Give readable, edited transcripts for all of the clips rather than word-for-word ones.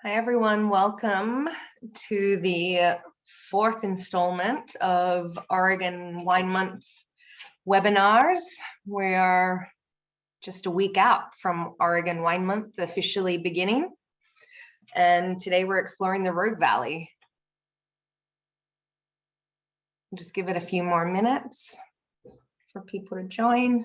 Hi, everyone. Welcome to the fourth installment of Oregon Wine Month webinars. We are just a week out from Oregon Wine Month officially beginning. And today we're exploring the Rogue Valley. Just give it a few more minutes for people to join.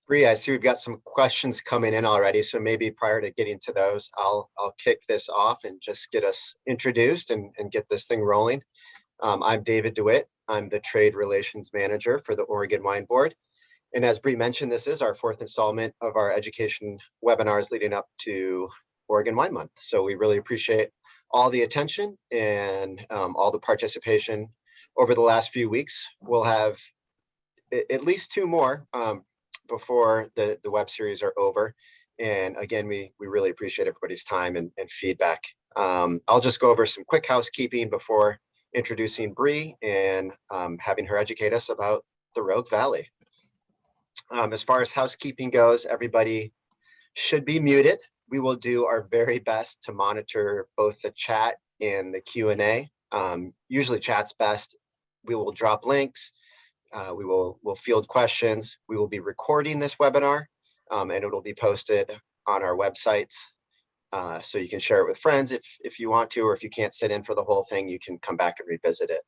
Bree, I see we've got some questions coming in already, so maybe prior to getting to those, I'll kick this off and just get us introduced and get this thing rolling. I'm David DeWitt. I'm the Trade Relations Manager for the Oregon Wine Board. And as Bree mentioned, this is our fourth installment of our education webinars leading up to Oregon Wine Month. So we really appreciate all the attention and all the participation over the last few weeks. We'll have at least two more before the web series are over. And again, we really appreciate everybody's time and feedback. I'll just go over some quick housekeeping before introducing Bree and having her educate us about the Rogue Valley. As far as housekeeping goes, everybody should be muted. We will do our very best to monitor both the chat and the Q&A. Usually chat's best. We will drop links. We'll field questions. We will be recording this webinar and it will be posted on our websites. So you can share it with friends if you want to, or if you can't sit in for the whole thing, you can come back and revisit it.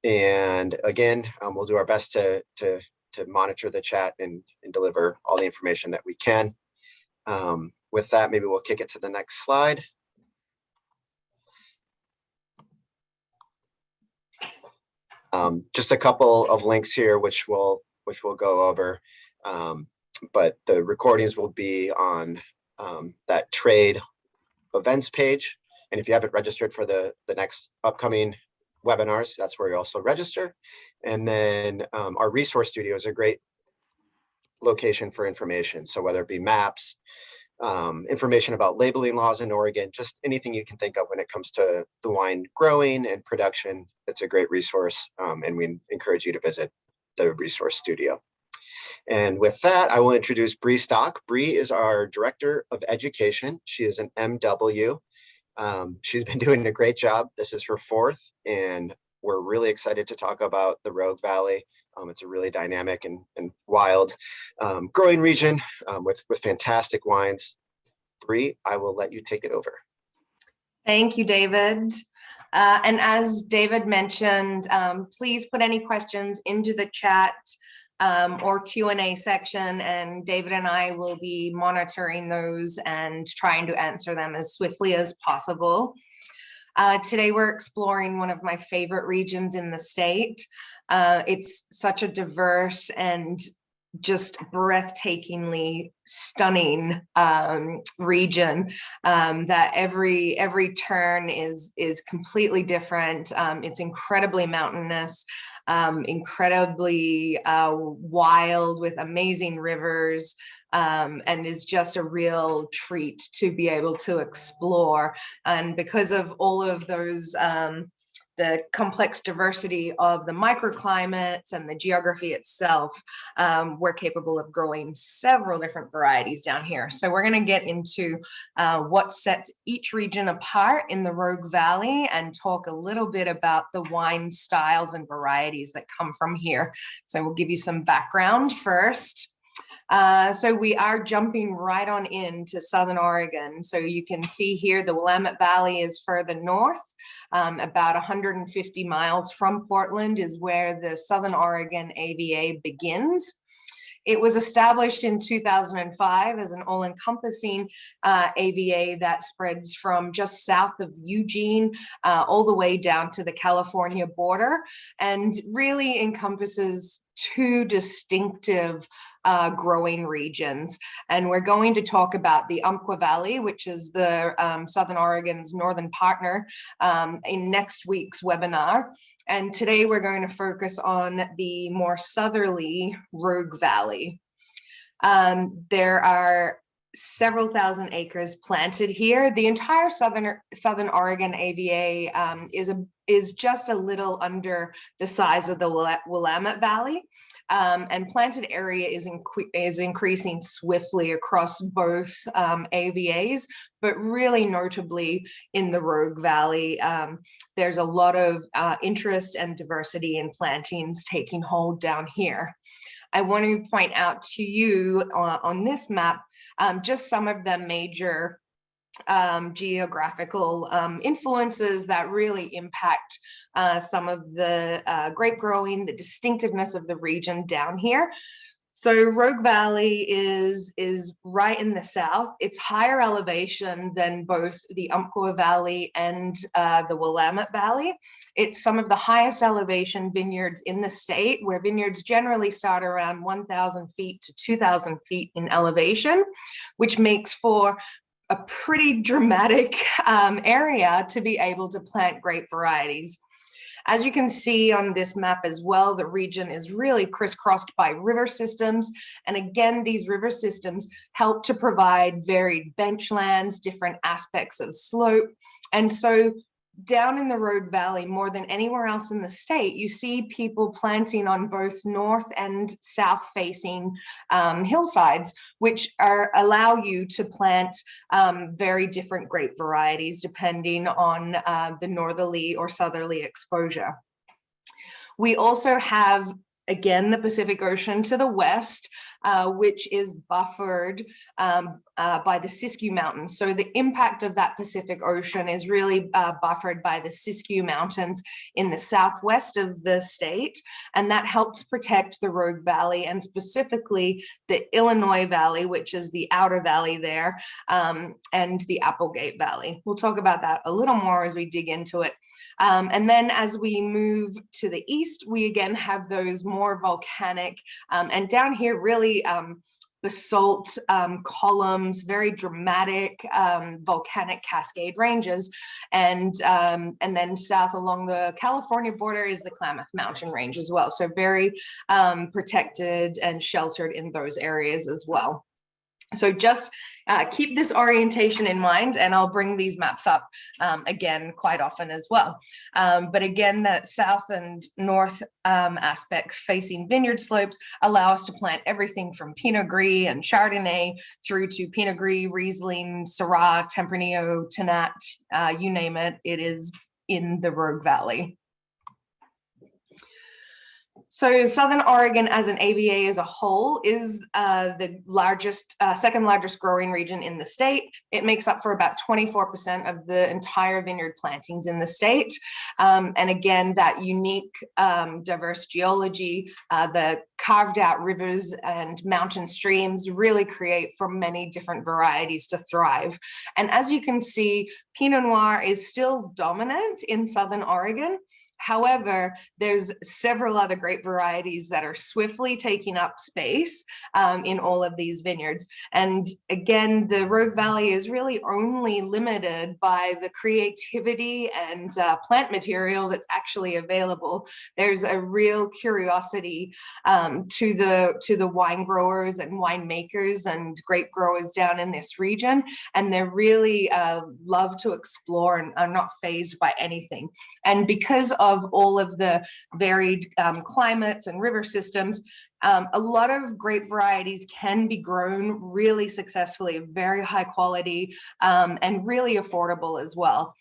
And again, we'll do our best to monitor the chat and deliver all the information that we can. With that, maybe we'll kick it to the next slide. Just a couple of links here, which we'll go over, but the recordings will be on that trade events page. And if you haven't registered for the next upcoming webinars, that's where you also register. And then our resource studio is a great location for information. So whether it be maps, information about labeling laws in Oregon, just anything you can think of when it comes to the wine growing and production, it's a great resource. And we encourage you to visit the resource studio. And with that, I will introduce Bree Stock. Bree is our Director of Education. She is an MW. She's been doing a great job. This is her fourth, and we're really excited to talk about the Rogue Valley. It's a really dynamic and wild growing region with fantastic wines. Bree, I will let you take it over. Thank you, David. And as David mentioned, please put any questions into the chat or Q&A section, and David and I will be monitoring those and trying to answer them as swiftly as possible. Today we're exploring one of my favorite regions in the state. It's such a diverse and just breathtakingly stunning region that every turn is completely different. It's incredibly mountainous, incredibly wild with amazing rivers, and is just a real treat to be able to explore. And because of all of those the complex diversity of the microclimates and the geography itself, we're capable of growing several different varieties down here. So we're going to get into what sets each region apart in the Rogue Valley and talk a little bit about the wine styles and varieties that come from here. So we'll give you some background first. So we are jumping right on into Southern Oregon. So you can see here the Willamette Valley is further north, about 150 miles from Portland is where the Southern Oregon AVA begins. It was established in 2005 as an all-encompassing AVA that spreads from just south of Eugene all the way down to the California border, and really encompasses two distinctive growing regions. And we're going to talk about the Umpqua Valley, which is the Southern Oregon's northern partner, in next week's webinar. And today we're going to focus on the more southerly Rogue Valley. There are several thousand acres planted here. The entire Southern Oregon AVA is just a little under the size of the Willamette Valley, and planted area is increasing swiftly across both AVAs, but really notably in the Rogue Valley. There's a lot of interest and diversity in plantings taking hold down here. I want to point out to you on this map just some of the major geographical influences that really impact some of the grape growing, the distinctiveness of the region down here. So Rogue Valley is right in the south. It's higher elevation than both the Umpqua Valley and the Willamette Valley. It's some of the highest elevation vineyards in the state, where vineyards generally start around 1,000 feet to 2,000 feet in elevation, which makes for a pretty dramatic area to be able to plant grape varieties. As you can see on this map as well, the region is really crisscrossed by river systems. And again, these river systems help to provide varied benchlands, different aspects of slope. And so down in the Rogue Valley, more than anywhere else in the state, you see people planting on both north and south facing hillsides, which allow you to plant very different grape varieties depending on the northerly or southerly exposure. We also have, again, the Pacific Ocean to the west, which is buffered by the Siskiyou Mountains. So the impact of that Pacific Ocean is really buffered by the Siskiyou Mountains in the southwest of the state, and that helps protect the Rogue Valley, and specifically the Illinois Valley, which is the outer valley there, and the Applegate Valley. We'll talk about that a little more as we dig into it. And then as we move to the east, we again have those more volcanic, and down here really basalt columns, very dramatic volcanic cascade ranges. And then south along the California border is the Klamath Mountain Range as well. So very protected and sheltered in those areas as well. So just keep this orientation in mind, and I'll bring these maps up again quite often as well. But again, the south and north aspects facing vineyard slopes allow us to plant everything from Pinot Gris and Chardonnay through to Pinot Gris, Riesling, Syrah, Tempranillo, Tannat, you name it, it is in the Rogue Valley. So Southern Oregon as an AVA as a whole is the largest, second largest growing region in the state. It makes up for about 24% of the entire vineyard plantings in the state. And again, that unique diverse geology, the carved out rivers and mountain streams really create for many different varieties to thrive. And as you can see, Pinot Noir is still dominant in Southern Oregon. However, there's several other grape varieties that are swiftly taking up space in all of these vineyards. And again, the Rogue Valley is really only limited by the creativity and plant material that's actually available. There's a real curiosity to the wine growers and winemakers and grape growers down in this region. And they really love to explore and are not fazed by anything. And because of all of the varied climates and river systems, a lot of grape varieties can be grown really successfully, very high quality, and really affordable as well.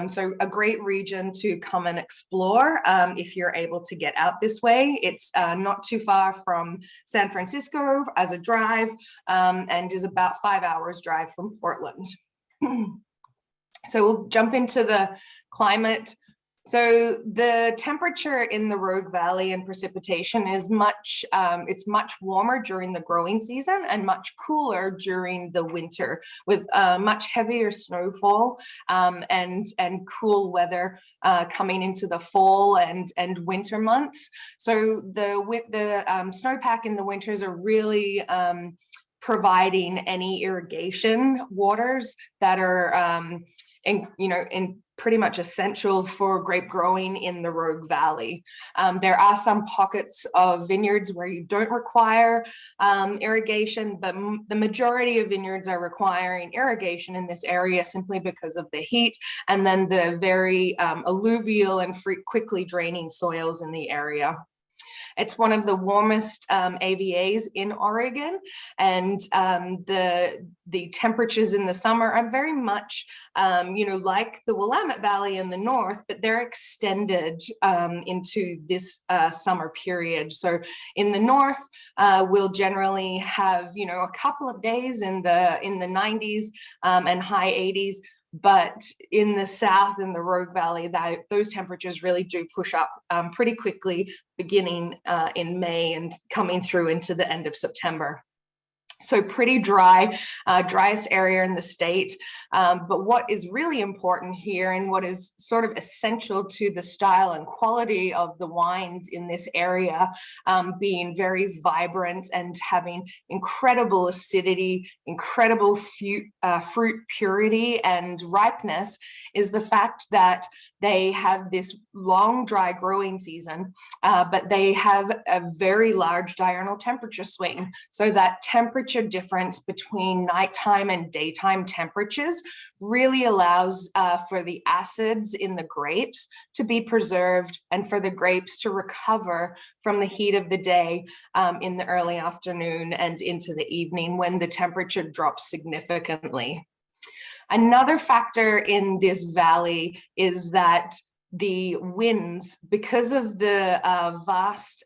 So a great region to come and explore if you're able to get out this way. It's not too far from San Francisco as a drive, and is about 5 hours drive from Portland. So we'll jump into the climate. So the temperature in the Rogue Valley and precipitation is much, it's much warmer during the growing season and much cooler during the winter, with much heavier snowfall and cool weather coming into the fall and winter months. So the snowpack in the winters are really providing any irrigation waters that are in pretty much essential for grape growing in the Rogue Valley. There are some pockets of vineyards where you don't require irrigation, but the majority of vineyards are requiring irrigation in this area simply because of the heat and then the very alluvial and quickly draining soils in the area. It's one of the warmest AVAs in Oregon, and the temperatures in the summer are very much, like the Willamette Valley in the north, but they're extended into this summer period. So in the north, we'll generally have, a couple of days in the 90s and high 80s. But in the south, in the Rogue Valley, those temperatures really do push up pretty quickly, beginning in May and coming through into the end of September. So pretty dry, driest area in the state. But what is really important here and what is sort of essential to the style and quality of the wines in this area, being very vibrant and having incredible acidity, incredible fruit purity and ripeness, is the fact that they have this long, dry growing season, but they have a very large diurnal temperature swing. So that temperature difference between nighttime and daytime temperatures really allows for the acids in the grapes to be preserved and for the grapes to recover from the heat of the day in the early afternoon and into the evening when the temperature drops significantly. Another factor in this valley is that the winds, because of the vast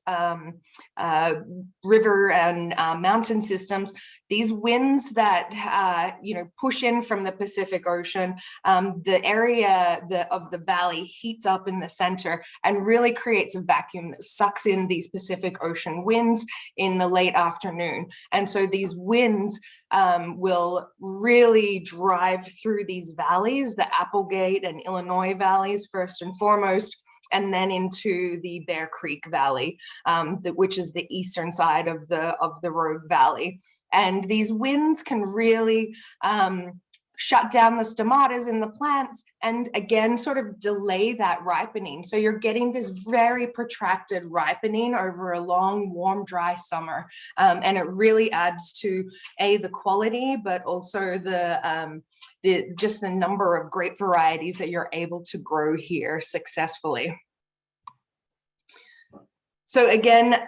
river and mountain systems, these winds that push in from the Pacific Ocean, the area of the valley heats up in the center and really creates a vacuum that sucks in these Pacific Ocean winds in the late afternoon. And so these winds will really drive through these valleys, the Applegate and Illinois valleys first and foremost, and then into the Bear Creek Valley, which is the eastern side of the Rogue Valley. And these winds can really shut down the stomatas in the plants and again sort of delay that ripening. So you're getting this very protracted ripening over a long, warm, dry summer. And it really adds to the quality, but also just the number of grape varieties that you're able to grow here successfully. So again,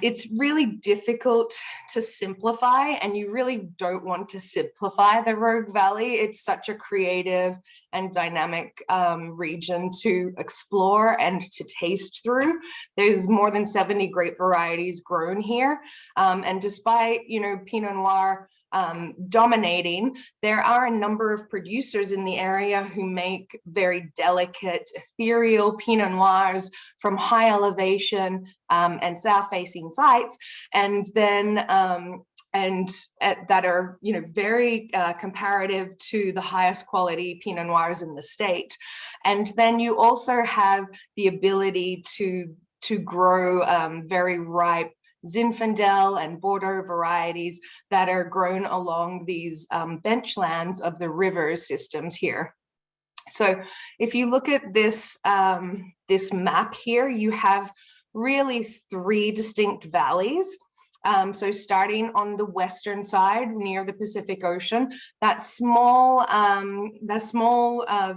it's really difficult to simplify, and you really don't want to simplify the Rogue Valley. It's such a creative and dynamic region to explore and to taste through. There's more than 70 grape varieties grown here. And despite, Pinot Noir dominating, there are a number of producers in the area who make very delicate, ethereal Pinot Noirs from high elevation and south-facing sites, and then that are very comparative to the highest quality Pinot Noirs in the state. And then you also have the ability to grow very ripe Zinfandel and Bordeaux varieties that are grown along these benchlands of the river systems here. So if you look at this, this map here, you have really 3 distinct valleys. So starting on the western side near the Pacific Ocean, that small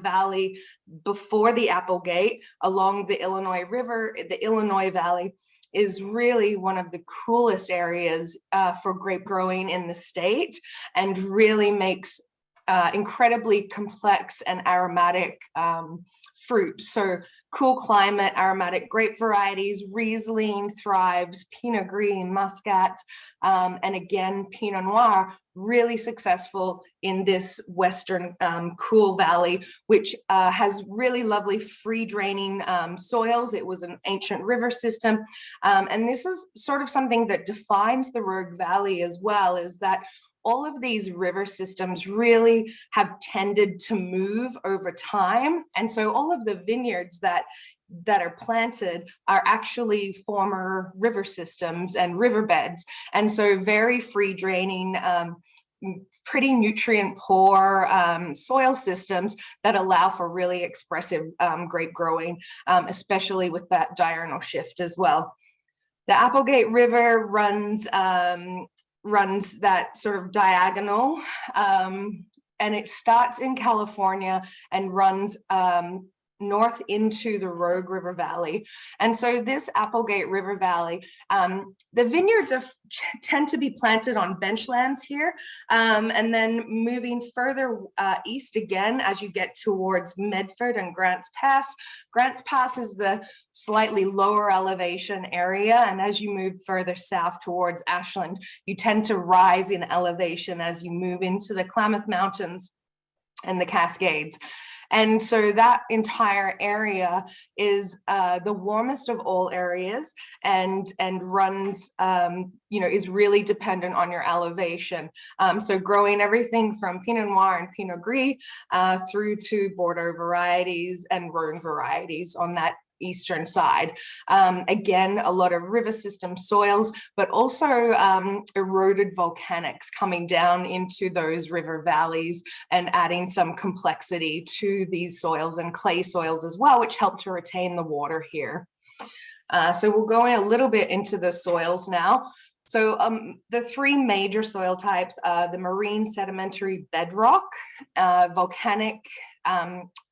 valley before the Applegate along the Illinois River, the Illinois Valley, is really one of the coolest areas for grape growing in the state, and really makes incredibly complex and aromatic fruit. So cool climate, aromatic grape varieties, Riesling thrives, Pinot Gris, Muscat, and again, Pinot Noir, really successful in this western cool valley, which has really lovely free draining soils. It was an ancient river system. And this is sort of something that defines the Rogue Valley as well, is that all of these river systems really have tended to move over time. And so all of the vineyards that are planted are actually former river systems and riverbeds. And so very free draining, pretty nutrient poor soil systems that allow for really expressive grape growing, especially with that diurnal shift as well. The Applegate River runs that sort of diagonal, and it starts in California and runs north into the Rogue River Valley. And so this Applegate River Valley, the vineyards tend to be planted on benchlands here, and then moving further east again as you get towards Medford and Grants Pass. Grants Pass is the slightly lower elevation area, and as you move further south towards Ashland, you tend to rise in elevation as you move into the Klamath Mountains and the Cascades. And so that entire area is the warmest of all areas, and runs, is really dependent on your elevation. So growing everything from Pinot Noir and Pinot Gris through to Bordeaux varieties and Rhone varieties on that eastern side. Again, a lot of river system soils, but also eroded volcanics coming down into those river valleys and adding some complexity to these soils, and clay soils as well, which help to retain the water here. So we'll go in a little bit into the soils now. So the three major soil types, the marine sedimentary bedrock, volcanic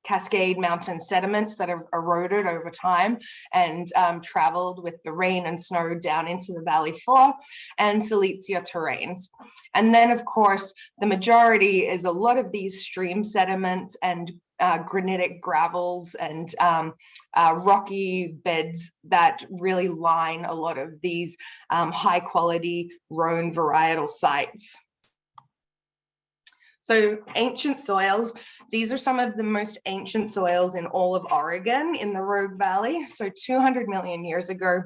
Cascade mountain sediments that have eroded over time and traveled with the rain and snow down into the valley floor, and Silesia terrains. And then, of course, the majority is a lot of these stream sediments and granitic gravels and rocky beds that really line a lot of these high quality Rhone varietal sites. So ancient soils, these are some of the most ancient soils in all of Oregon in the Rogue Valley. So 200 million years ago,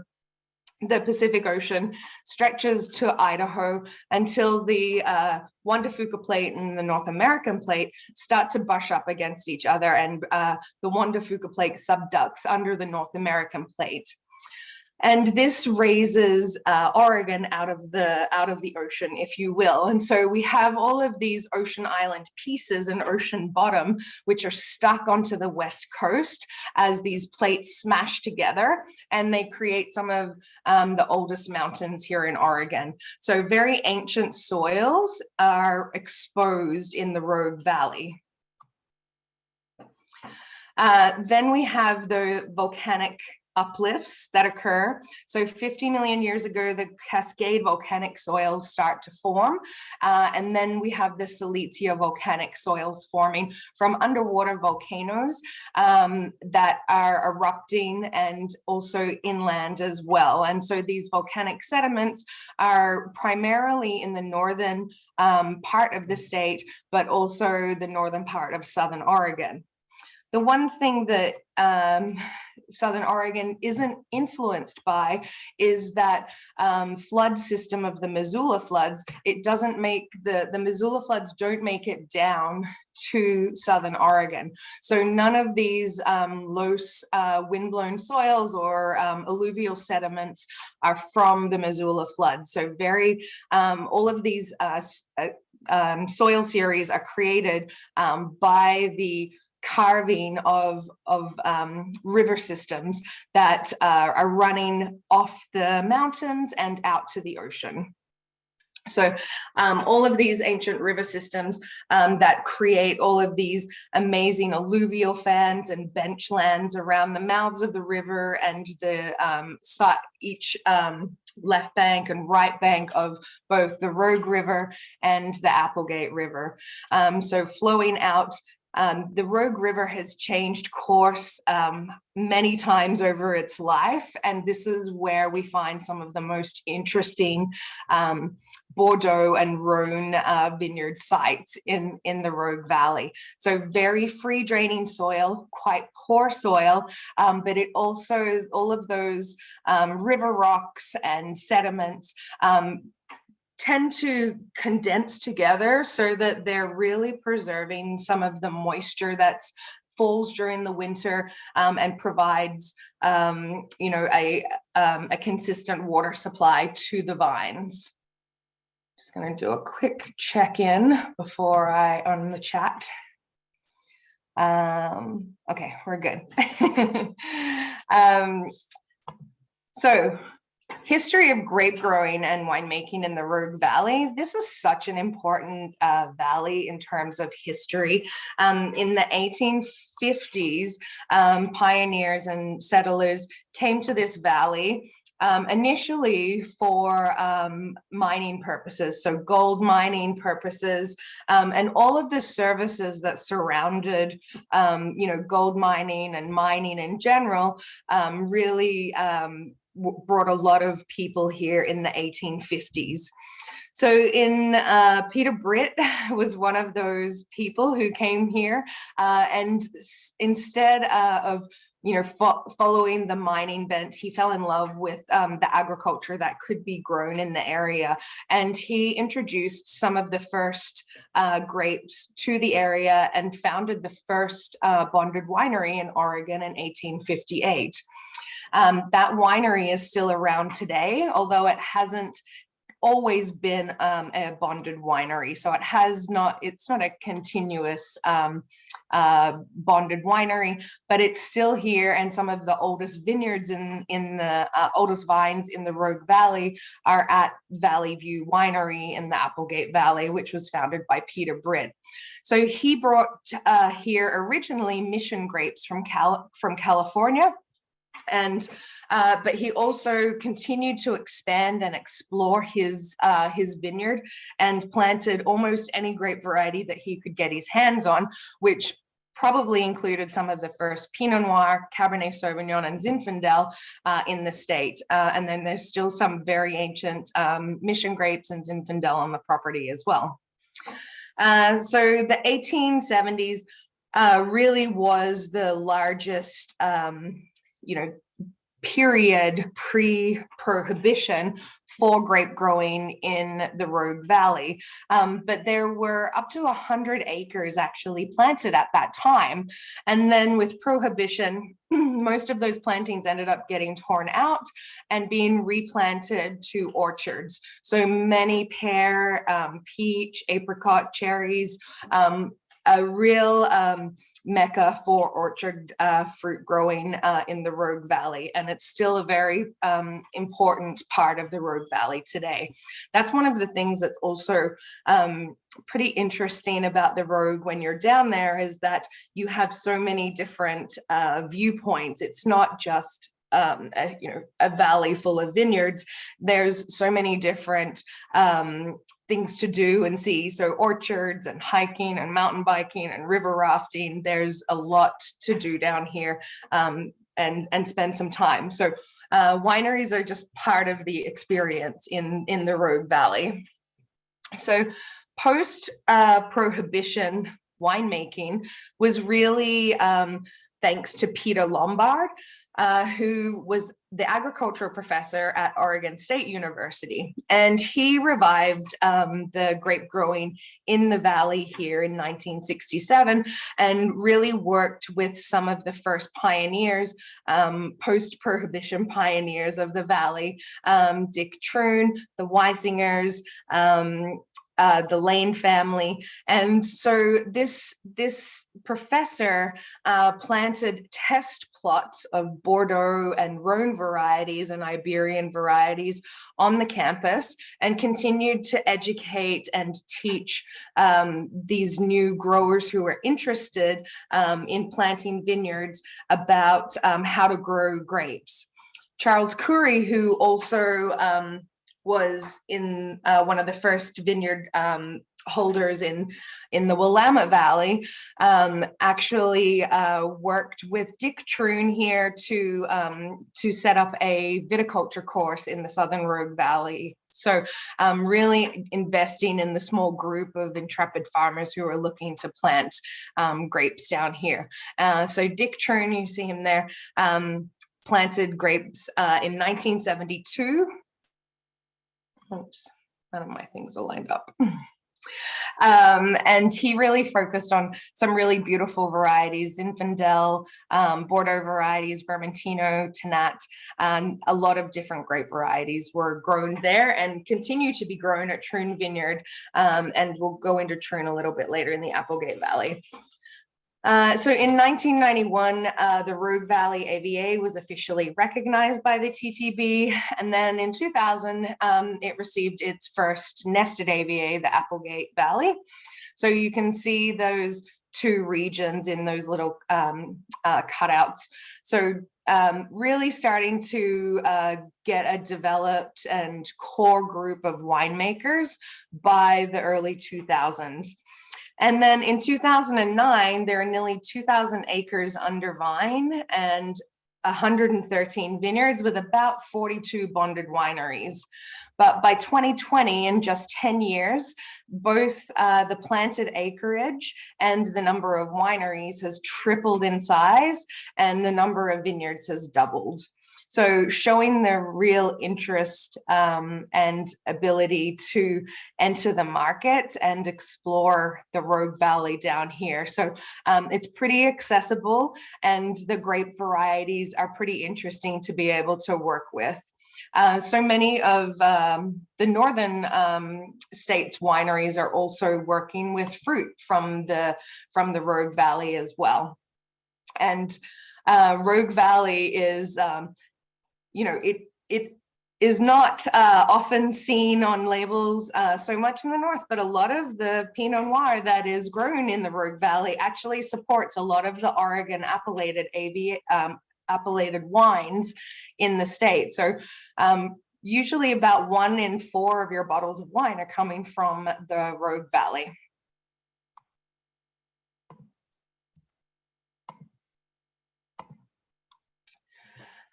the Pacific Ocean stretches to Idaho until the Juan de Fuca Plate and the North American Plate start to bush up against each other, and the Juan de Fuca Plate subducts under the North American Plate. And this raises Oregon out of the ocean, if you will. And so we have all of these ocean island pieces and ocean bottom, which are stuck onto the west coast as these plates smash together, and they create some of the oldest mountains here in Oregon. So very ancient soils are exposed in the Rogue Valley. Then we have the volcanic uplifts that occur. So 50 million years ago, the Cascade volcanic soils start to form. And then we have the Silesia volcanic soils forming from underwater volcanoes that are erupting, and also inland as well. And so these volcanic sediments are primarily in the northern part of the state, but also the northern part of Southern Oregon. The one thing that Southern Oregon isn't influenced by is that flood system of the Missoula floods. It doesn't make the Missoula floods don't make it down to Southern Oregon. So none of these low windblown soils or alluvial sediments are from the Missoula floods. So very all of these soil series are created by the carving of river systems that are running off the mountains and out to the ocean. So all of these ancient river systems that create all of these amazing alluvial fans and benchlands around the mouths of the river, and the each left bank and right bank of both the Rogue River and the Applegate River. So flowing out, the Rogue River has changed course many times over its life, and this is where we find some of the most interesting Bordeaux and Rhone vineyard sites in the Rogue Valley. So very free draining soil, quite poor soil, but it also, all of those river rocks and sediments tend to condense together so that they're really preserving some of the moisture that's falls during the winter and provides a consistent water supply to the vines. Just going to do a quick check-in before I on the chat. Okay, we're good. So history of grape growing and winemaking in the Rogue Valley. This is such an important valley in terms of history. In the 1850s, pioneers and settlers came to this valley initially for mining purposes, so gold mining purposes, and all of the services that surrounded, gold mining and mining in general, really brought a lot of people here in the 1850s. So Peter Britt was one of those people who came here, and instead of following the mining bent, he fell in love with the agriculture that could be grown in the area. And he introduced some of the first grapes to the area and founded the first bonded winery in Oregon in 1858. That winery is still around today, although it hasn't always been a bonded winery. So it's not a continuous bonded winery, but it's still here. And some of the oldest vineyards in the oldest vines in the Rogue Valley are at Valley View Winery in the Applegate Valley, which was founded by Peter Britt. So he brought here originally mission grapes from California. And but he also continued to expand and explore his vineyard and planted almost any grape variety that he could get his hands on, which probably included some of the first Pinot Noir, Cabernet Sauvignon, and Zinfandel in the state. And then there's still some very ancient mission grapes and Zinfandel on the property as well. So the 1870s really was the largest period pre-prohibition for grape growing in the Rogue Valley. But there were up to 100 acres actually planted at that time. And then with prohibition, most of those plantings ended up getting torn out and being replanted to orchards. So many pear, peach, apricot, cherries, a real mecca for orchard fruit growing in the Rogue Valley, and it's still a very important part of the Rogue Valley today. That's one of the things that's also pretty interesting about the Rogue when you're down there, is that you have so many different viewpoints. It's not just a valley full of vineyards. There's so many different things to do and see. So orchards and hiking and mountain biking and river rafting. There's a lot to do down here and spend some time. So wineries are just part of the experience in the Rogue Valley. So post prohibition winemaking was really thanks to Peter Lombard, who was the agricultural professor at Oregon State University. And he revived the grape growing in the valley here in 1967 and really worked with some of the first pioneers, post-prohibition pioneers of the valley, Dick Troon, the Weisingers, the Lane family. And so this professor planted test plots of Bordeaux and Rhone varieties and Iberian varieties on the campus and continued to educate and teach these new growers who were interested in planting vineyards about how to grow grapes. Charles Curry, who also was in one of the first vineyard holders in the Willamette Valley, actually worked with Dick Troon here to set up a viticulture course in the Southern Rogue Valley. So really investing in the small group of intrepid farmers who are looking to plant grapes down here. So Dick Troon, you see him there, planted grapes in 1972. Oops, none of my things are lined up. And he really focused on some really beautiful varieties, Zinfandel, Bordeaux varieties, Vermentino, Tannat, and a lot of different grape varieties were grown there and continue to be grown at Troon Vineyard. And we'll go into Troon a little bit later in the Applegate Valley. So in 1991, the Rogue Valley AVA was officially recognized by the TTB. And then in 2000, it received its first nested AVA, the Applegate Valley. So you can see those two regions in those little cutouts. So really starting to get a developed and core group of winemakers by the early 2000s. And then in 2009, there are nearly 2,000 acres under vine and 113 vineyards with about 42 bonded wineries. But by 2020, in just 10 years, both the planted acreage and the number of wineries has tripled in size, and the number of vineyards has doubled. So showing the real interest and ability to enter the market and explore the Rogue Valley down here. So it's pretty accessible, and the grape varieties are pretty interesting to be able to work with. So many of the northern states wineries are also working with fruit from the Rogue Valley as well. And Rogue Valley is it is not often seen on labels so much in the north, but a lot of the Pinot Noir that is grown in the Rogue Valley actually supports a lot of the Oregon appellated wines in the state. So usually about 1 in 4 of your bottles of wine are coming from the Rogue Valley.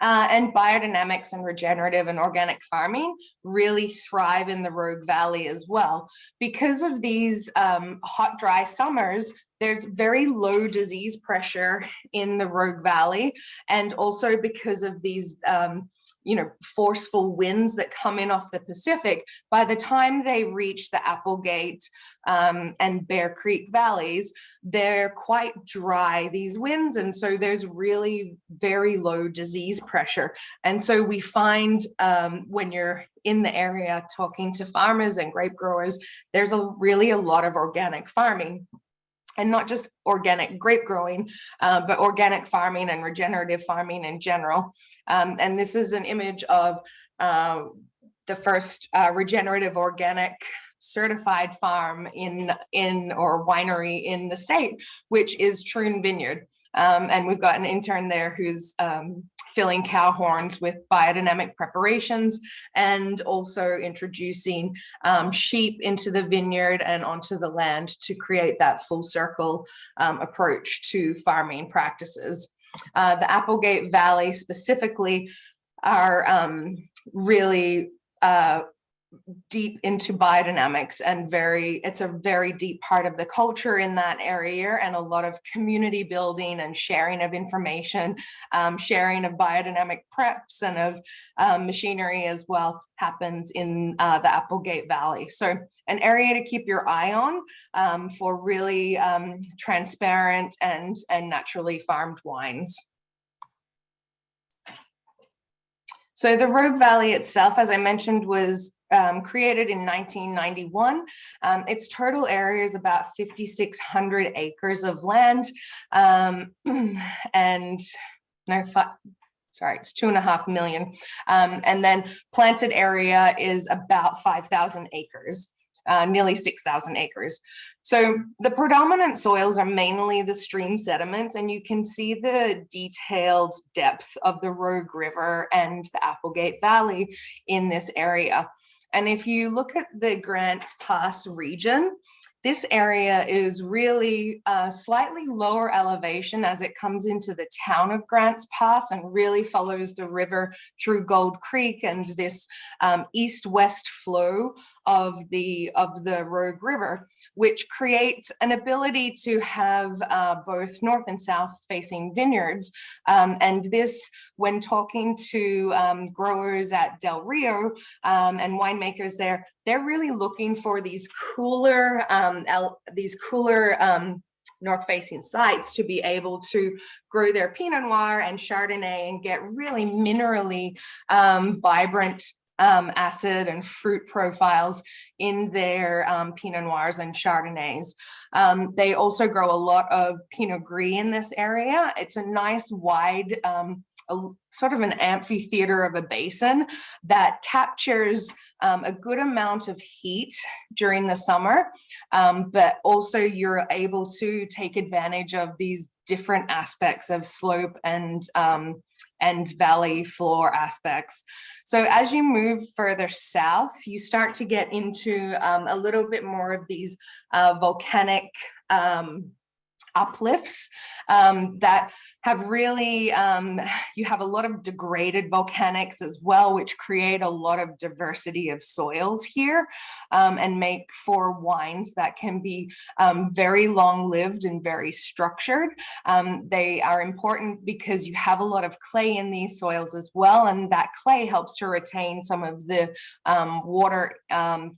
And biodynamics and regenerative and organic farming really thrive in the Rogue Valley as well. Because of these hot, dry summers, there's very low disease pressure in the Rogue Valley. And also because of these forceful winds that come in off the Pacific, by the time they reach the Applegate and Bear Creek valleys, they're quite dry, these winds. And so there's really very low disease pressure. And so we find when you're in the area talking to farmers and grape growers, there's really a lot of organic farming. And not just organic grape growing, but organic farming and regenerative farming in general. And this is an image of the first regenerative organic certified farm or winery in the state, which is Troon Vineyard. And we've got an intern there who's filling cow horns with biodynamic preparations and also introducing sheep into the vineyard and onto the land to create that full circle approach to farming practices. The Applegate Valley specifically are really deep into biodynamics, and it's a very deep part of the culture in that area, and a lot of community building and sharing of information, sharing of biodynamic preps and of machinery as well happens in the Applegate Valley. So an area to keep your eye on for really transparent and naturally farmed wines. So the Rogue Valley itself, as I mentioned, was created in 1991. Its total area is about 5,600 acres of land, it's 2.5 million. And then planted area is about 5,000 acres. nearly 6,000 acres. So the predominant soils are mainly the stream sediments, and you can see the detailed depth of the Rogue River and the Applegate Valley in this area. And if you look at the Grants Pass region, this area is really slightly lower elevation as it comes into the town of Grants Pass and really follows the river through Gold Creek and this east-west flow of the Rogue River, which creates an ability to have both north and south facing vineyards. And this, when talking to growers at Del Rio and winemakers there, they're really looking for these cooler north-facing sites to be able to grow their Pinot Noir and Chardonnay and get really minerally vibrant acid and fruit profiles in their Pinot Noirs and Chardonnays. They also grow a lot of Pinot Gris in this area. It's a nice wide, sort of an amphitheater of a basin that captures a good amount of heat during the summer, but also you're able to take advantage of these different aspects of slope and valley floor aspects. So as you move further south, you start to get into a little bit more of these volcanic uplifts that have really, you have a lot of degraded volcanics as well, which create a lot of diversity of soils here and make for wines that can be very long-lived and very structured. They are important because you have a lot of clay in these soils as well, and that clay helps to retain some of the water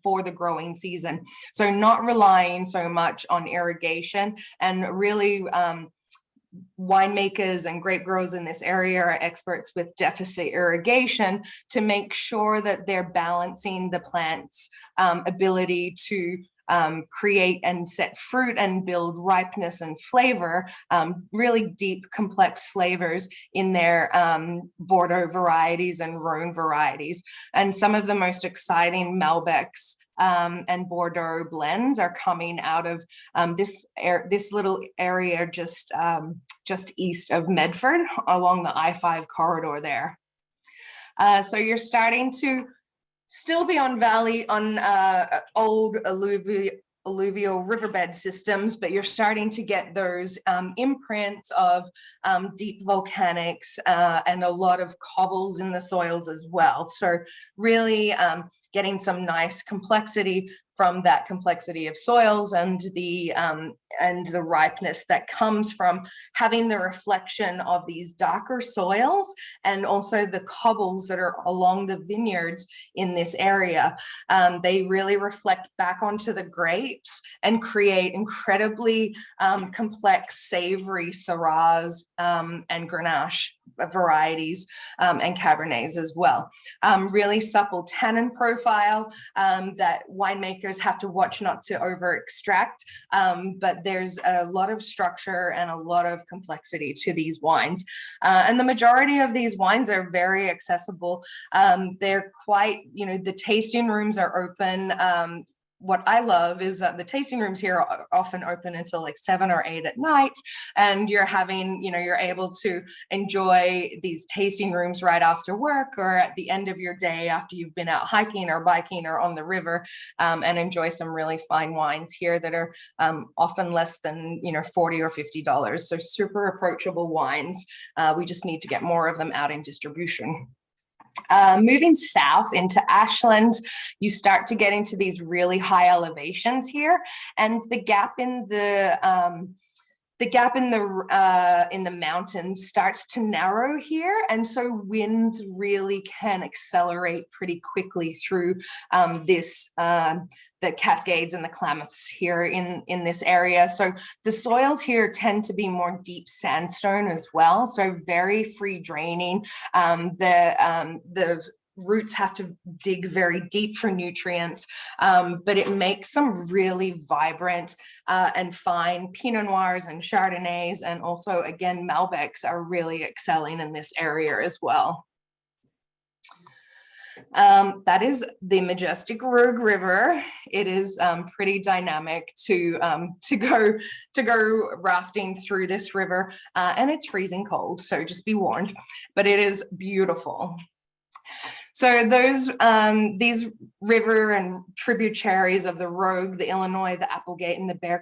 for the growing season. So not relying so much on irrigation, and really winemakers and grape growers in this area are experts with deficit irrigation to make sure that they're balancing the plant's ability to create and set fruit and build ripeness and flavor, really deep, complex flavors in their Bordeaux varieties and Rhone varieties. And some of the most exciting Malbecs and Bordeaux blends are coming out of this little area just east of Medford along the I-5 corridor there. So you're starting to still be on old alluvial riverbed systems, but you're starting to get those imprints of deep volcanics and a lot of cobbles in the soils as well. So really getting some nice complexity from that complexity of soils and the ripeness that comes from having the reflection of these darker soils and also the cobbles that are along the vineyards in this area. They really reflect back onto the grapes and create incredibly complex savory Syrahs and Grenache varieties and Cabernets as well. Really supple tannin profile that winemakers have to watch not to over extract, but there's a lot of structure and a lot of complexity to these wines. And the majority of these wines are very accessible. They're quite, the tasting rooms are open. What I love is that the tasting rooms here are often open until like 7 or 8 at night, and you're having, you're able to enjoy these tasting rooms right after work or at the end of your day after you've been out hiking or biking or on the river, and enjoy some really fine wines here that are often less than $40 or $50. So super approachable wines. We just need to get more of them out in distribution. Moving south into Ashland, you start to get into these really high elevations here, and the gap in the mountains starts to narrow here, and so winds really can accelerate pretty quickly through the Cascades and the Klamaths here in this area. So the soils here tend to be more deep sandstone as well, so very free draining. The roots have to dig very deep for nutrients, but it makes some really vibrant and fine Pinot Noirs and Chardonnays, and also, again, Malbecs are really excelling in this area as well. That is the majestic Rogue River. It is pretty dynamic to go rafting through this river, and it's freezing cold, so just be warned. But it is beautiful. So these river and tributaries of the Rogue, the Illinois, the Applegate, and the Bear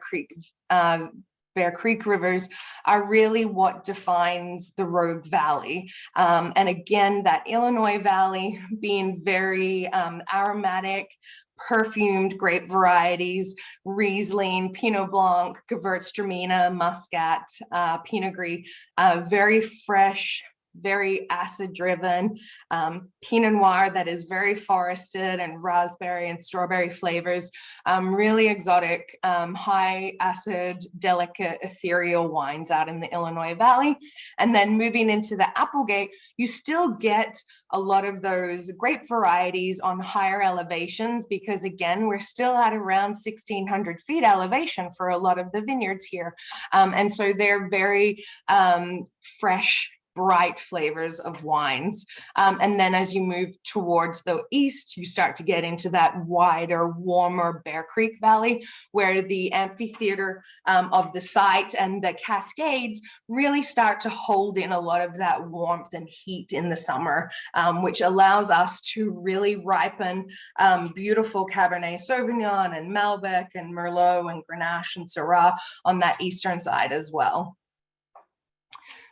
Creek rivers are really what defines the Rogue Valley. And again, that Illinois Valley being very aromatic, perfumed grape varieties, Riesling, Pinot Blanc, Gewürztraminer, Muscat, Pinot Gris, very fresh, very acid driven, Pinot Noir that is very forested and raspberry and strawberry flavors, really exotic, high acid, delicate, ethereal wines out in the Illinois Valley. And then moving into the Applegate, you still get a lot of those grape varieties on higher elevations, because again, we're still at around 1,600 feet elevation for a lot of the vineyards here. And so they're very fresh, bright flavors of wines. And then as you move towards the east, you start to get into that wider, warmer Bear Creek Valley, where the amphitheater of the site and the Cascades really start to hold in a lot of that warmth and heat in the summer, which allows us to really ripen beautiful Cabernet Sauvignon and Malbec and Merlot and Grenache and Syrah on that eastern side as well.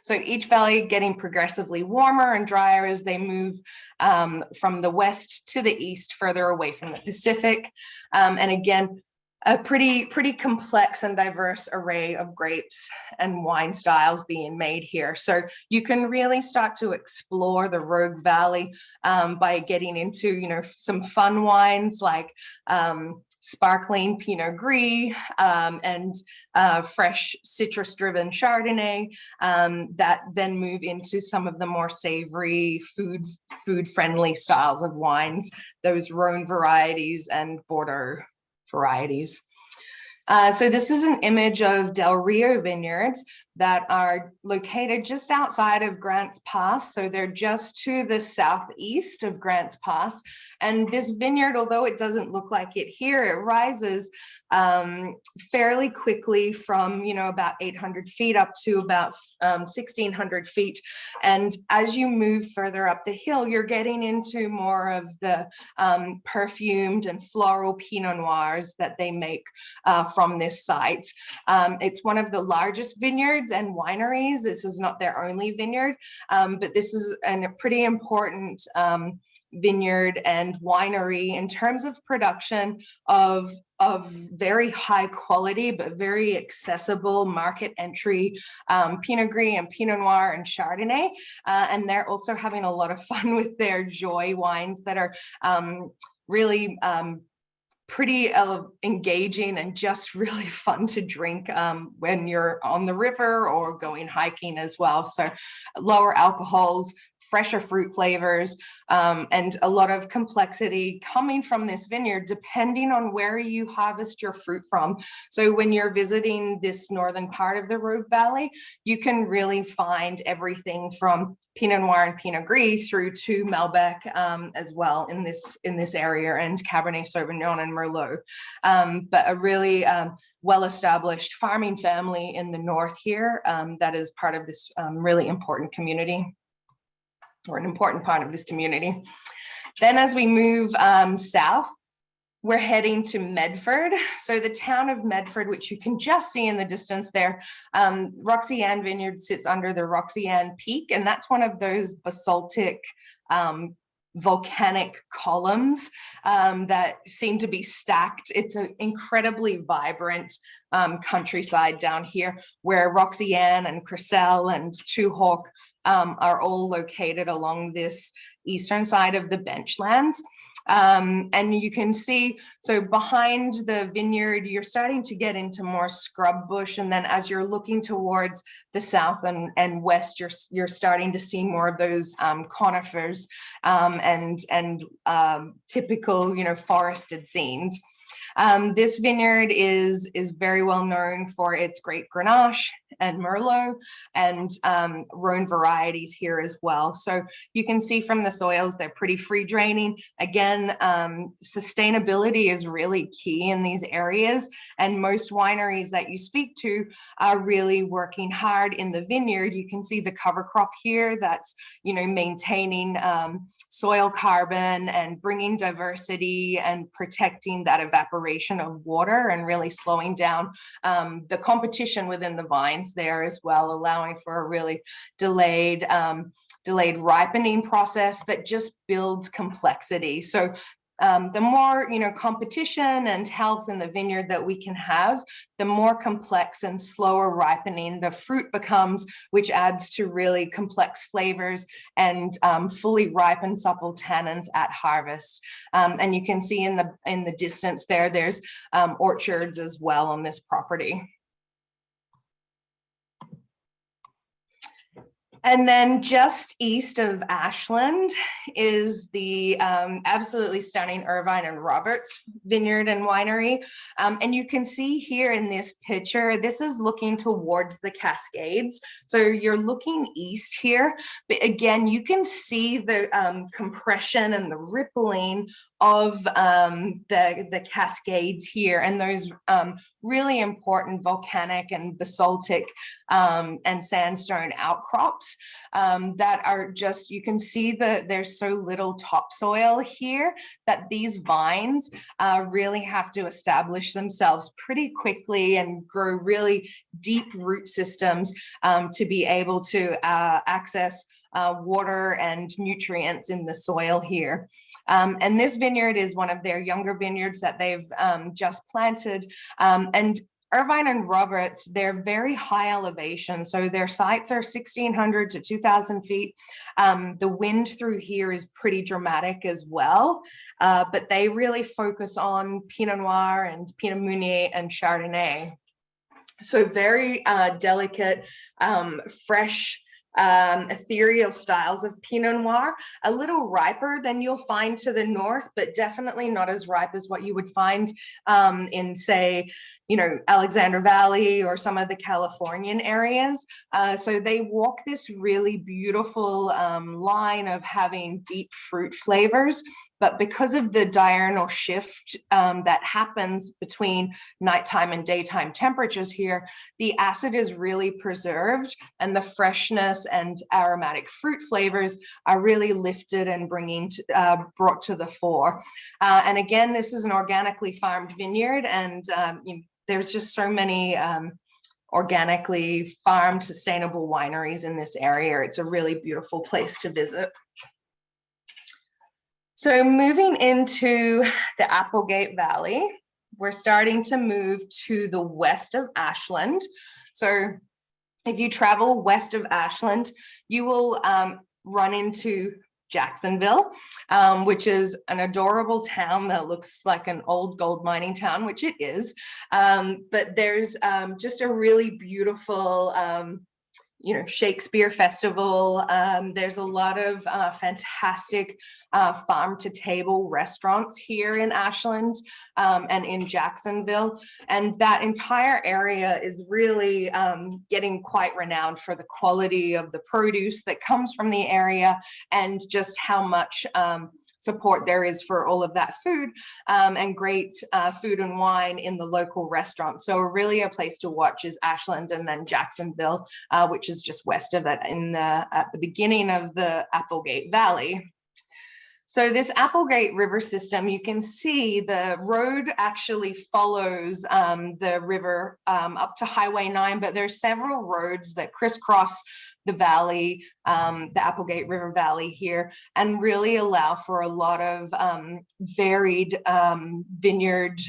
So each valley getting progressively warmer and drier as they move from the west to the east, further away from the Pacific. And again, a pretty complex and diverse array of grapes and wine styles being made here. So you can really start to explore the Rogue Valley by getting into, some fun wines like sparkling Pinot Gris and fresh citrus-driven Chardonnay that then move into some of the more savory, food-friendly styles of wines, those Rhone varieties and Bordeaux varieties. So this is an image of Del Rio Vineyards that are located just outside of Grants Pass. So they're just to the southeast of Grants Pass. And this vineyard, although it doesn't look like it here, it rises fairly quickly from, about 800 feet up to about 1,600 feet. And as you move further up the hill, you're getting into more of the perfumed and floral Pinot Noirs that they make from this site. It's one of the largest vineyards and wineries. This is not their only vineyard, but this is a pretty important vineyard and winery in terms of production of very high quality but very accessible market entry Pinot Gris and Pinot Noir and Chardonnay, and they're also having a lot of fun with their joy wines that are really pretty engaging and just really fun to drink when you're on the river or going hiking as well. So lower alcohols, fresher fruit flavors, and a lot of complexity coming from this vineyard, depending on where you harvest your fruit from. So when you're visiting this northern part of the Rogue Valley, you can really find everything from Pinot Noir and Pinot Gris through to Malbec as well in this area, and Cabernet Sauvignon and Merlot. But a really well-established farming family in the north here that is part of this really important community, or an important part of this community. Then as we move south, we're heading to Medford. So the town of Medford, which you can just see in the distance there, Roxy Vineyard sits under the Roxy Peak, and that's one of those basaltic volcanic columns that seem to be stacked. It's an incredibly vibrant countryside down here, where Roxy and Cressel and Two Hawk are all located along this eastern side of the benchlands. And you can see, so behind the vineyard, you're starting to get into more scrub bush. And then as you're looking towards the south and west, you're starting to see more of those conifers and typical, forested scenes. This vineyard is very well known for its great Grenache and Merlot and Rhone varieties here as well. So you can see from the soils, they're pretty free draining. Again, sustainability is really key in these areas, and most wineries that you speak to are really working hard in the vineyard. You can see the cover crop here that's, you know, maintaining soil carbon and bringing diversity and protecting that evaporation of water and really slowing down the competition within the vines there as well, allowing for a really delayed ripening process that just builds complexity. So the more, you know, competition and health in the vineyard that we can have, the more complex and slower ripening the fruit becomes, which adds to really complex flavors and fully ripened supple tannins at harvest. And you can see in the distance there, there's orchards as well on this property. And then just east of Ashland is the absolutely stunning Irvine and Roberts Vineyard and Winery. And you can see here in this picture, this is looking towards the Cascades. So you're looking east here, but again, you can see the compression and the rippling of the Cascades here, and those really important volcanic and basaltic and sandstone outcrops that are just, you can see that there's so little topsoil here that these vines really have to establish themselves pretty quickly and grow really deep root systems to be able to access water and nutrients in the soil here. And this vineyard is one of their younger vineyards that they've just planted. And Irvine and Roberts, they're very high elevation. So their sites are 1,600 to 2,000 feet. The wind through here is pretty dramatic as well, but they really focus on Pinot Noir and Pinot Meunier and Chardonnay. So very delicate, fresh, ethereal styles of Pinot Noir, a little riper than you'll find to the north, but definitely not as ripe as what you would find in, say, you know, Alexander Valley or some of the Californian areas. So they walk this really beautiful line of having deep fruit flavors. But because of the diurnal shift that happens between nighttime and daytime temperatures here, the acid is really preserved and the freshness and aromatic fruit flavors are really lifted and brought to the fore. And again, this is an organically farmed vineyard, and there's just so many organically farmed sustainable wineries in this area. It's a really beautiful place to visit. So moving into the Applegate Valley, we're starting to move to the west of Ashland. So if you travel west of Ashland, you will run into Jacksonville, which is an adorable town that looks like an old gold mining town, which it is. But there's just a really beautiful you know, Shakespeare Festival. There's a lot of fantastic farm to table restaurants here in Ashland and in Jacksonville. And that entire area is really getting quite renowned for the quality of the produce that comes from the area and just how much support there is for all of that food and great food and wine in the local restaurant. So really a place to watch is Ashland and then Jacksonville, which is just west of it at the beginning of the Applegate Valley. So this Applegate River system, you can see the road actually follows the river up to Highway 9, but there's several roads that crisscross the valley, the Applegate River Valley here, and really allow for a lot of varied vineyard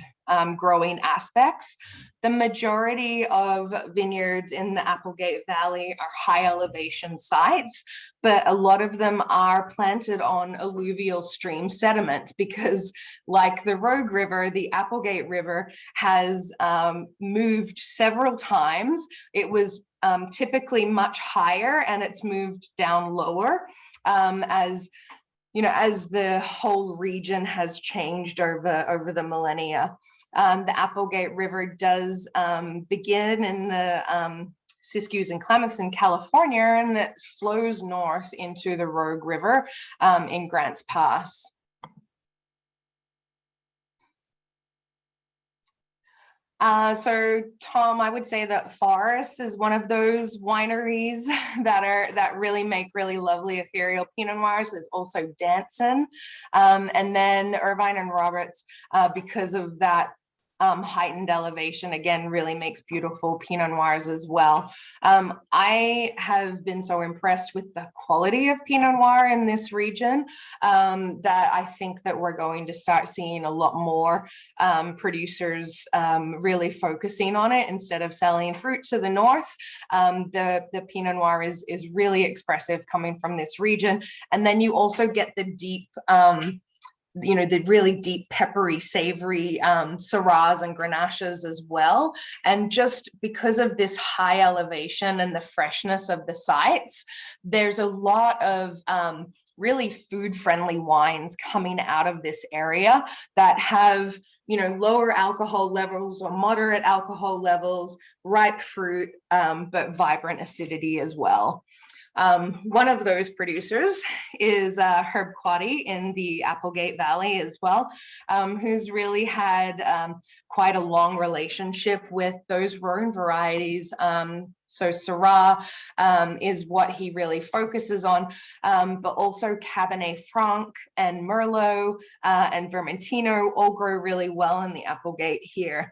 growing aspects. The majority of vineyards in the Applegate Valley are high elevation sites, but a lot of them are planted on alluvial stream sediment because, like the Rogue River, the Applegate River has moved several times. It was typically much higher and it's moved down lower as as the whole region has changed over the millennia. The Applegate River does begin in the Siskiyous and Klamath in California, and that flows north into the Rogue River in Grants Pass. So Tom, I would say that Forest is one of those wineries that really make really lovely ethereal Pinot Noirs. There's also Danson, and then Irvine and Roberts, because of that heightened elevation, again, really makes beautiful Pinot Noirs as well. I have been so impressed with the quality of Pinot Noir in this region that I think that we're going to start seeing a lot more producers really focusing on it instead of selling fruit to the north. The Pinot Noir is really expressive coming from this region. And then you also get the deep the really deep, peppery, savory Syrahs and Grenaches as well. And just because of this high elevation and the freshness of the sites, there's a lot of really food-friendly wines coming out of this area that have, lower alcohol levels or moderate alcohol levels, ripe fruit, but vibrant acidity as well. One of those producers is Herb Quaddy in the Applegate Valley as well, who's really had quite a long relationship with those Rhone varieties. So Syrah is what he really focuses on, but also Cabernet Franc and Merlot and Vermentino all grow really well in the Applegate here.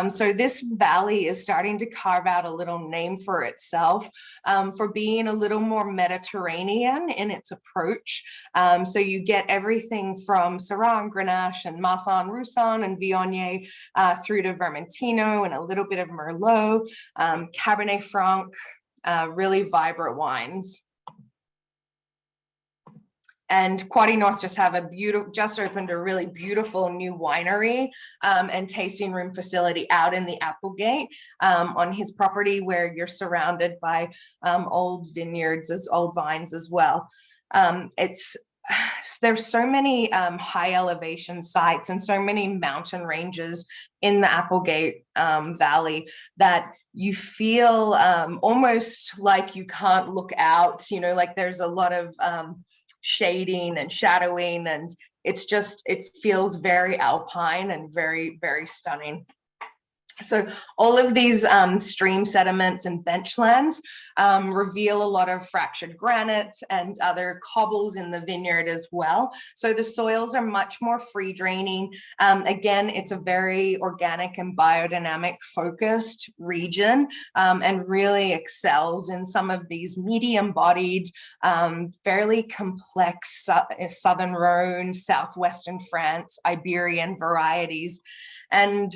So this valley is starting to carve out a little name for itself for being a little more Mediterranean in its approach. So you get everything from Syrah and Grenache and Marsanne, Roussanne and Viognier through to Vermentino and a little bit of Merlot, Cabernet Franc, really vibrant wines. And Quaddy North just opened a really beautiful new winery and tasting room facility out in the Applegate on his property, where you're surrounded by old vineyards, old vines as well. There's so many high elevation sites and so many mountain ranges in the Applegate Valley that you feel almost like you can't look out, like there's a lot of shading and shadowing, and it feels very alpine and very, very stunning. So all of these stream sediments and benchlands reveal a lot of fractured granites and other cobbles in the vineyard as well. So the soils are much more free draining. Again, it's a very organic and biodynamic focused region and really excels in some of these medium bodied, fairly complex Southern Rhone, Southwestern France, Iberian varieties. And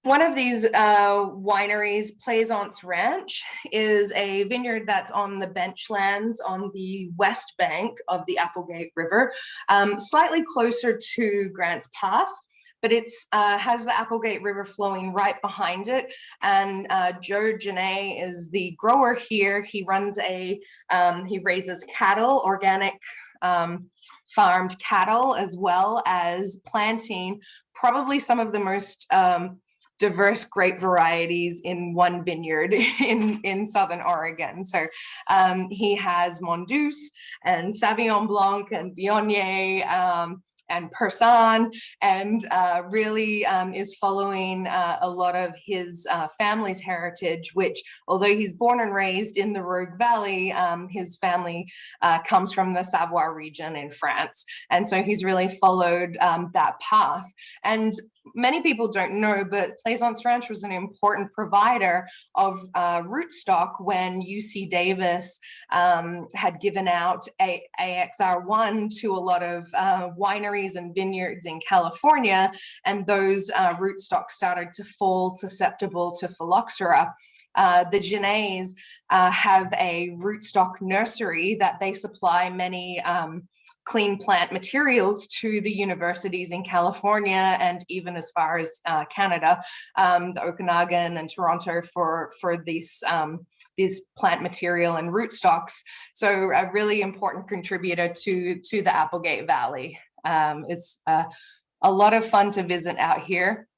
one of these wineries, Pleisons Ranch, is a vineyard that's on the benchlands on the west bank of the Applegate River, slightly closer to Grants Pass, but it has the Applegate River flowing right behind it. And Joe Genet is the grower here. He runs he raises cattle, organic farmed cattle, as well as planting probably some of the most diverse grape varieties in one vineyard in Southern Oregon. So he has Mondouse and Sauvignon Blanc and Viognier and Persan, and really is following a lot of his family's heritage, which, although he's born and raised in the Rogue Valley, his family comes from the Savoie region in France. And so he's really followed that path. And many people don't know, but Pleisons Ranch was an important provider of rootstock when UC Davis had given out AXR1 to a lot of wineries and vineyards in California, and those rootstocks started to fall susceptible to phylloxera. The Genets have a rootstock nursery that they supply many clean plant materials to the universities in California and even as far as Canada, the Okanagan and Toronto for this plant material and rootstocks. So a really important contributor to the Applegate Valley. It's a lot of fun to visit out here.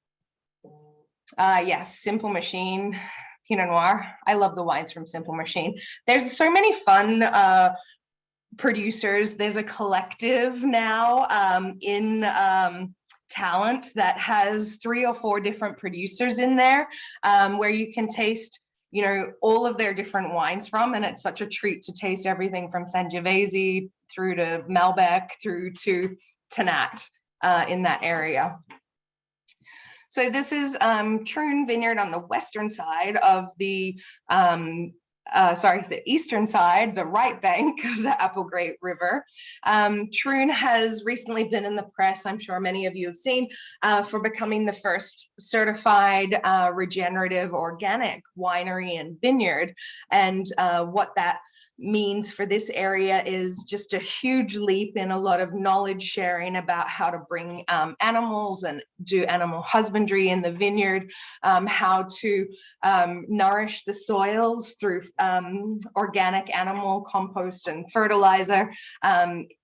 Yes, Simple Machine, Pinot Noir. I love the wines from Simple Machine. There's so many fun producers. There's a collective now in Talent that has 3 or 4 different producers in there, where you can taste, you know, all of their different wines from, and it's such a treat to taste everything from Sangiovese through to Malbec through to Tannat in that area. So this is Troon Vineyard on the western side of the eastern side, the right bank of the Applegate River. Troon has recently been in the press, I'm sure many of you have seen, for becoming the first certified regenerative organic winery and vineyard. And what that means for this area is just a huge leap in a lot of knowledge sharing about how to bring animals and do animal husbandry in the vineyard, how to nourish the soils through organic animal compost and fertilizer.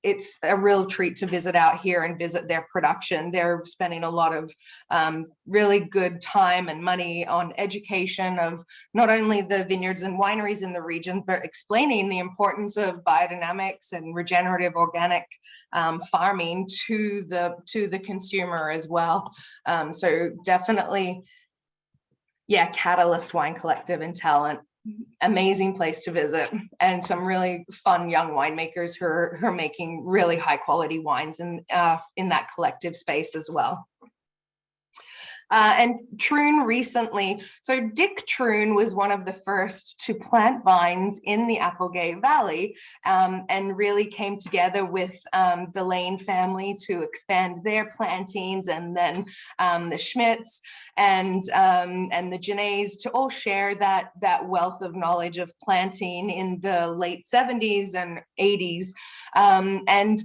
It's a real treat to visit out here and visit their production. They're spending a lot of really good time and money on education of not only the vineyards and wineries in the region, but explaining the importance of biodynamics and regenerative organic farming to the consumer as well. So definitely, yeah, Catalyst Wine Collective and Talent, amazing place to visit, and some really fun young winemakers who are making really high quality wines in that collective space as well. And Troon recently, so Dick Troon was one of the first to plant vines in the Applegate Valley, and really came together with the Lane family to expand their plantings, and then the Schmidts and the Genays to all share that wealth of knowledge of planting in the late 70s and 80s. And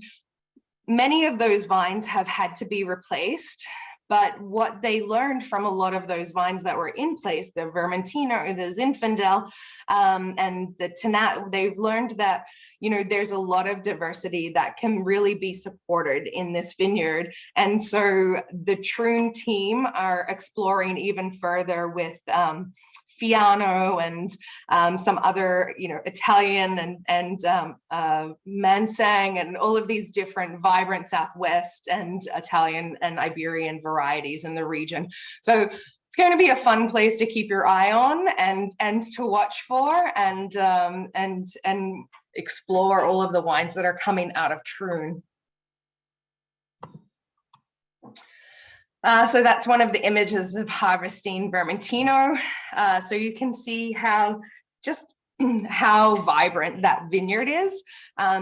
many of those vines have had to be replaced. But what they learned from a lot of those vines that were in place, the Vermentino, the Zinfandel, and the Tannat, they've learned that, you know, there's a lot of diversity that can really be supported in this vineyard. And so the Troon team are exploring even further with Fiano and some other, you know, Italian and Mansang and all of these different vibrant Southwest and Italian and Iberian varieties in the region. So it's going to be a fun place to keep your eye on and to watch for and explore all of the wines that are coming out of Troon. So that's one of the images of harvesting Vermentino. So you can see how vibrant that vineyard is,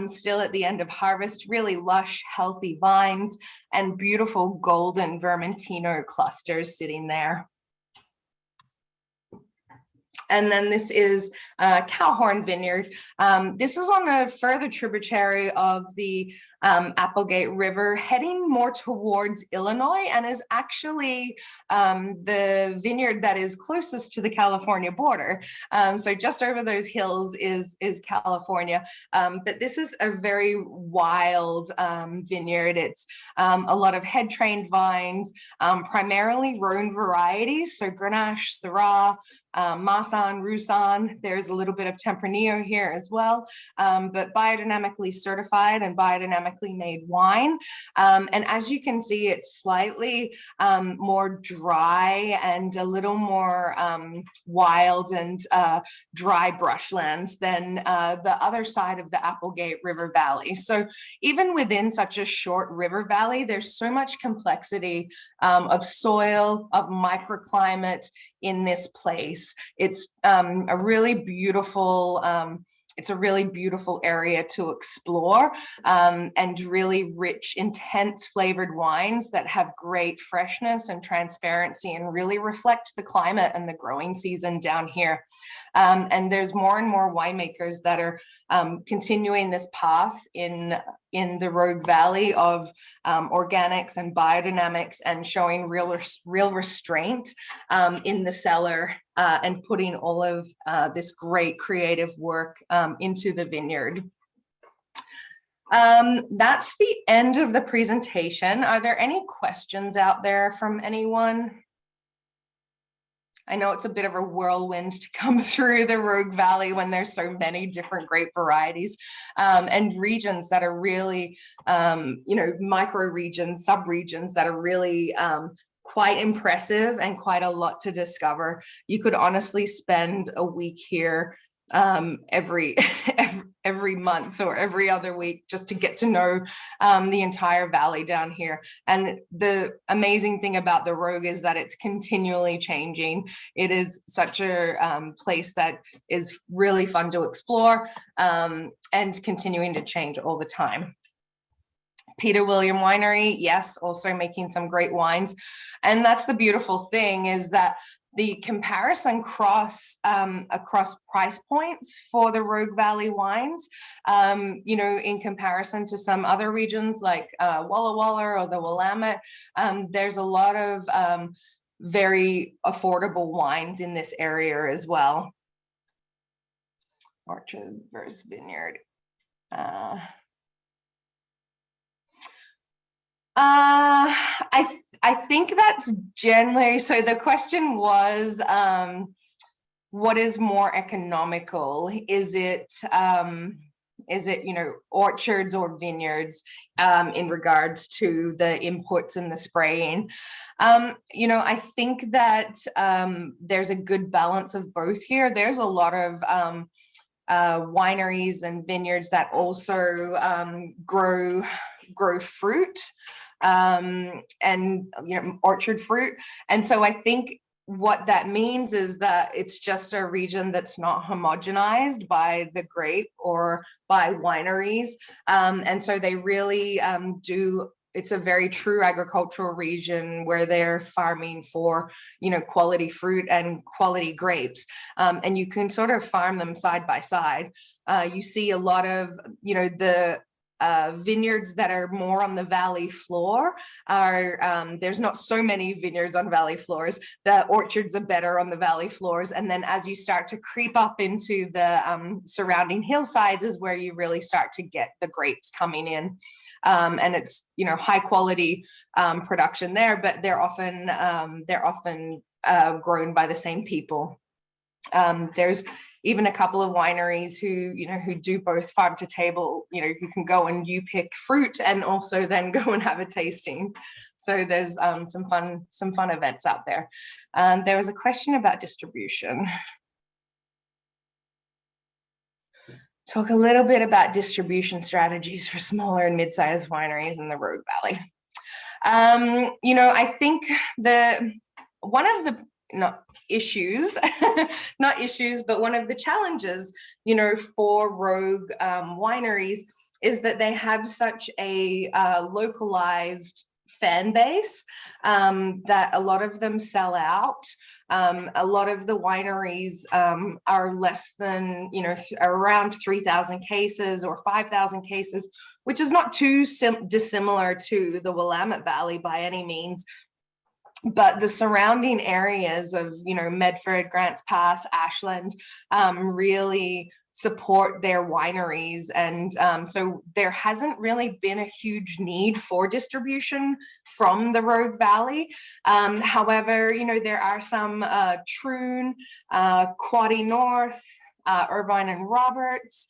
still at the end of harvest, really lush, healthy vines and beautiful golden Vermentino clusters sitting there. And then this is Cowhorn Vineyard. This is on a further tributary of the Applegate River, heading more towards Illinois, and is actually the vineyard that is closest to the California border. So just over those hills is California. But this is a very wild vineyard. It's a lot of head-trained vines, primarily Rhone varieties, so Grenache, Syrah, Marsanne, Roussanne. There's a little bit of Tempranillo here as well, but biodynamically certified and biodynamically made wine. And as you can see, it's slightly more dry and a little more wild and dry brushlands than the other side of the Applegate River Valley. So even within such a short river valley, there's so much complexity of soil, of microclimate in this place. It's a really beautiful it's a really beautiful area to explore, and really rich, intense flavored wines that have great freshness and transparency and really reflect the climate and the growing season down here. And there's more and more winemakers that are continuing this path in the Rogue Valley of organics and biodynamics, and showing real restraint in the cellar, and putting all of this great creative work into the vineyard. That's the end of the presentation. Are there any questions out there from anyone? I know it's a bit of a whirlwind to come through the Rogue Valley when there's so many different grape varieties, and regions that are really, micro regions, sub-regions that are really quite impressive and quite a lot to discover. You could honestly spend a week here every month or every other week just to get to know the entire valley down here. And the amazing thing about the Rogue is that it's continually changing. It is such a place that is really fun to explore, and continuing to change all the time. Peter William Winery, yes, also making some great wines. And that's the beautiful thing, is that the comparison across price points for the Rogue Valley wines, in comparison to some other regions like Walla Walla or the Willamette, there's a lot of very affordable wines in this area as well. Orchard versus vineyard. I think that's generally, so the question was, what is more economical? Is it orchards or vineyards, in regards to the inputs and the spraying? I think that there's a good balance of both here. There's a lot of wineries and vineyards that also grow fruit, and orchard fruit. And so I think what that means is that it's just a region that's not homogenized by the grape or by wineries, and so they really it's a very true agricultural region where they're farming for quality fruit and quality grapes, and you can sort of farm them side by side. You see a lot of the vineyards that are more on the valley floor are there's not so many vineyards on valley floors. The orchards are better on the valley floors, and then as you start to creep up into the surrounding hillsides is where you really start to get the grapes coming in, and it's high quality production there, but they're often grown by the same people. There's even a couple of wineries who do both farm to table. You can go and you pick fruit and also then go and have a tasting. So there's some fun events out there. There was a question about distribution. Talk a little bit about distribution strategies for smaller and mid-sized wineries in the Rogue Valley. I think one of the not issues, but one of the challenges, for Rogue wineries is that they have such a localized fan base, that a lot of them sell out. A lot of the wineries are less than, around 3,000 cases or 5,000 cases, which is not too dissimilar to the Willamette Valley by any means. But the surrounding areas of, Medford, Grants Pass, Ashland, really support their wineries. And so there hasn't really been a huge need for distribution from the Rogue Valley. However, there are some Troon, Quaddy North, Irvine and Roberts,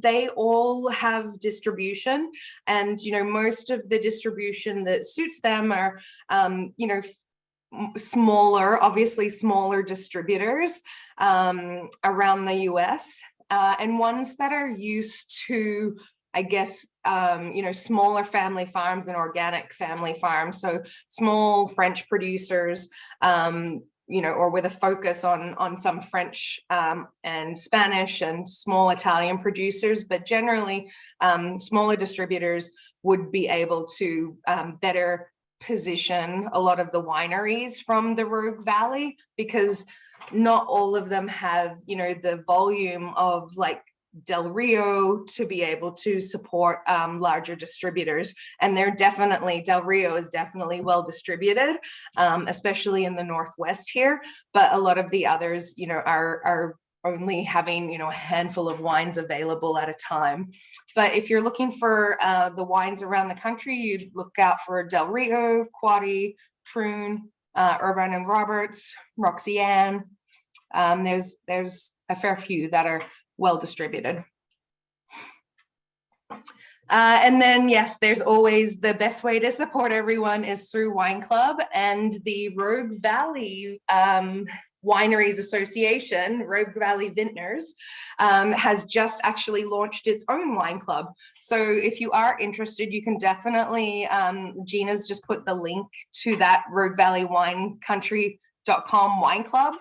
they all have distribution, and most of the distribution that suits them are obviously smaller distributors around the US, and ones that are used to, I guess, smaller family farms and organic family farms. So small French producers, or with a focus on some French and Spanish and small Italian producers, but generally smaller distributors would be able to better position a lot of the wineries from the Rogue Valley, because not all of them have, the volume of like Del Rio to be able to support larger distributors. And Del Rio is definitely well distributed, especially in the Northwest here. But a lot of the others, are only having, a handful of wines available at a time. But if you're looking for the wines around the country, you'd look out for Del Rio, Quaddy, Troon, Irvine and Roberts, Roxy Ann. There's a fair few that are well distributed. And then, yes, there's always the best way to support everyone is through Wine Club, and the Rogue Valley Wineries Association, Rogue Valley Vintners, has just actually launched its own wine club. So if you are interested, you can definitely, Gina's just put the link to that roguevalleyWineCountry.com wine club.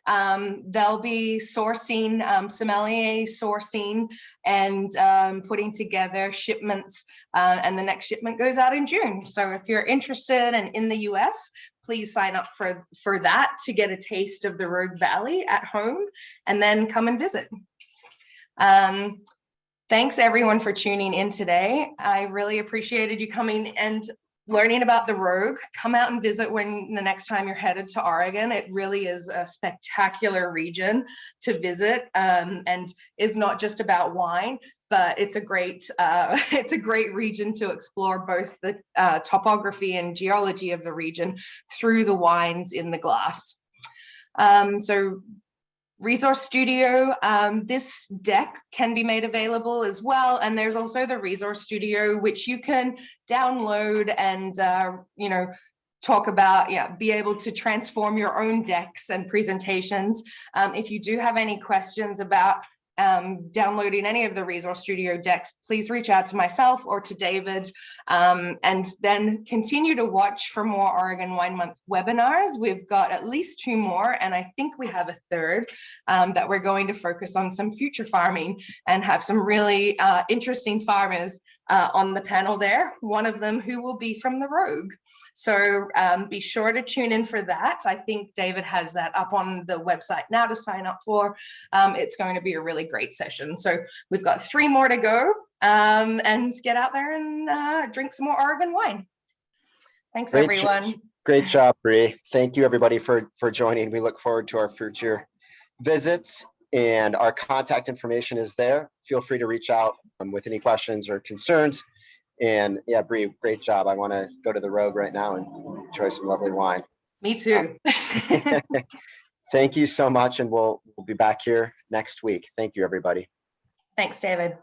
They'll be sourcing, sommelier sourcing, and putting together shipments, and the next shipment goes out in June. So if you're interested and in the US, please sign up for that to get a taste of the Rogue Valley at home, and then come and visit. Thanks everyone for tuning in today. I really appreciated you coming and learning about the Rogue. Come out and visit when the next time you're headed to Oregon. It really is a spectacular region to visit, and is not just about wine, but it's a great region to explore both the topography and geology of the region through the wines in the glass. So Resource Studio, this deck can be made available as well, and there's also the Resource Studio, which you can download and talk about, be able to transform your own decks and presentations. If you do have any questions about downloading any of the Resource Studio decks, please reach out to myself or to David, and then continue to watch for more Oregon Wine Month webinars. We've got at least 2 more, and I think we have a third that we're going to focus on some future farming and have some really interesting farmers on the panel there, one of them who will be from the Rogue. So be sure to tune in for that. I think David has that up on the website now to sign up for. It's going to be a really great session. So we've got 3 more to go, and get out there and drink some more Oregon wine. Thanks, everyone. Great job, Bree. Thank you, everybody, for joining. We look forward to our future visits, and our contact information is there. Feel free to reach out with any questions or concerns. And yeah, Bree, great job. I want to go to the Rogue right now and enjoy some lovely wine. Me too. Thank you so much. And we'll be back here next week. Thank you, everybody. Thanks, David.